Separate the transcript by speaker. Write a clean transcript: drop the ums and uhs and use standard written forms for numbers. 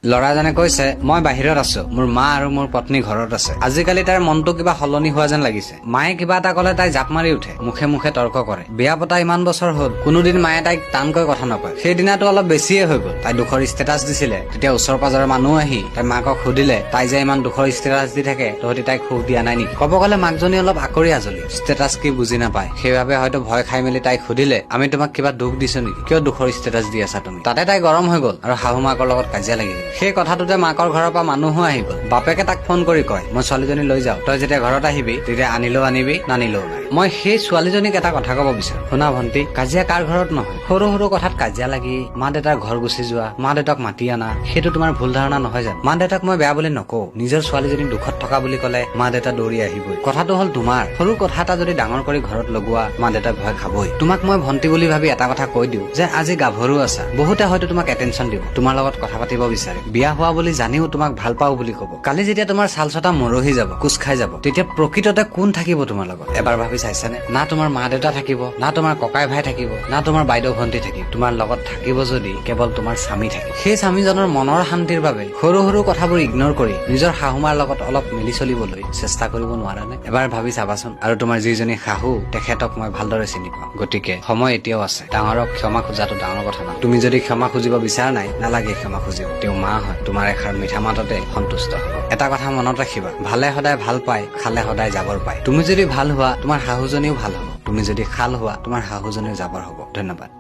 Speaker 1: ল'ৰাজনে কৈছে, মই বাহিৰত আছো, মোৰ মা আৰু মোৰ পত্নী ঘৰত আছে। আজিকালি তাইৰ মনটো কিবা সলনি হোৱা যেন লাগিছে। মায়ে কিবা এটা কলে তাই জাপ মাৰি উঠে, মুখে মুখে তৰ্ক কৰে। বিয়া পতা ইমান বছৰ হ'ল, কোনোদিন মায়ে তাইক টানকৈ কথা নকয়। সেইদিনাটো অলপ বেছিয়ে হৈ গ'ল। তাই দুখৰ ষ্টেটাছ দিছিলে, তেতিয়া ওচৰ পাজৰৰ মানুহ আহি তাই মাকক সুধিলে, তাই যে ইমান দুখৰ ষ্টেটাছ দি থাকে, তহঁতি তাইক সুখ দিয়া নাই নেকি? ক'ব গ'লে মাকজনী অলপ আকৰি আজলি, ষ্টেটাছ কি বুজি নাপায়। সেইবাবে হয়তো ভয় খাই মেলি তাইক সুধিলে, আমি তোমাক কিবা দুখ দিছো নেকি? কিয় দুখৰ ষ্টেটাছ দি আছা তুমি? তাতে তাই গৰম হৈ গ'ল আৰু শাহু মাকৰ লগত কাজিয়া লাগি গ'ল। সেই কথাটোতে মাকৰ ঘৰৰ পৰা মানুহো আহি গ'ল। বাপেকে তাক ফোন কৰি কয়, মই ছোৱালীজনী লৈ যাওঁ, তই যেতিয়া ঘৰত আহিবি তেতিয়া আনিলেও আনিবি, নানিলেও নাই। মই সেই ছোৱালীজনীক এটা কথা ক'ব বিচাৰো, শুনা ভন্টি, কাজিয়া কাৰ ঘৰত নহয়। সৰু সৰু কথাত কাজিয়া লাগি মা দেউতাৰ ঘৰ গুচি যোৱা, মা দেউতাক মাতি আনা, সেইটো তোমাৰ ভুল ধাৰণা নহয় জানো? মা দেউতাক মই বেয়া বুলি নকওঁ, নিজৰ ছোৱালীজনী দুখত থকা বুলি ক'লে মা দেউতা দৌৰি আহিবই। কথাটো হ'ল তোমাৰ, সৰু কথা এটা যদি ডাঙৰ কৰি ঘৰত লগোৱা, মা দেউতাক ভয় খাবই। তোমাক মই ভন্টি বুলি ভাবি এটা কথা কৈ দিওঁ যে আজি গাভৰু আছা, বহুতে হয়তো তোমাক এটেনশ্যন দিব, তোমাৰ লগত কথা পাতিব বিচাৰে, বিয়া হোৱা বুলি জানিও তোমাক ভাল পাও বুলি ক'ব। কালি যেতিয়া তোমাৰ চালচটা মৰহি যাব, কোচ খাই যাব, তেতিয়া প্ৰকৃততে কোন থাকিব তোমাৰ লগত? এবাৰ ভাবি চাইছানে? না তোমাৰ মা দেউতা থাকিব, না তোমাৰ ককাই ভাই থাকিব, না তোমাৰ বাইদেউ ভন্টি থাকিব। তোমাৰ লগত থাকিব যদি কেৱল তোমাৰ স্বামী থাকিব। সেই স্বামীজনৰ মনৰ শান্তিৰ বাবে সৰু সৰু কথাবোৰ ইগনৰ কৰি নিজৰ শাহুমাৰ লগত অলপ মিলি চলিবলৈ চেষ্টা কৰিব নোৱাৰানে? এবাৰ ভাবি চাবাচোন। আৰু তোমাৰ যিজনী শাহু, তেখেতক মই ভালদৰে চিনি পাওঁ। গতিকে সময় এতিয়াও আছে। ডাঙৰক ক্ষমা খোজাটো ডাঙৰ কথা নহয়। তুমি যদি ক্ষমা খুজিব বিচৰা নাই, নালাগে ক্ষমা খুজিব। তেওঁ মা হয়, তোমাৰ এষাৰ মিঠা মাততে সন্তুষ্ট হ'ব। এটা কথা মনত ৰাখিবা, ভালে সদায় ভাল পায়, খালে সদায় জাবৰ পায়। তুমি যদি ভাল হোৱা, তোমাৰ শাহুজনীও ভাল হ'ব। তুমি যদি খাল হোৱা, তোমাৰ শাহুজনীও জাবৰ হ'ব। ধন্যবাদ।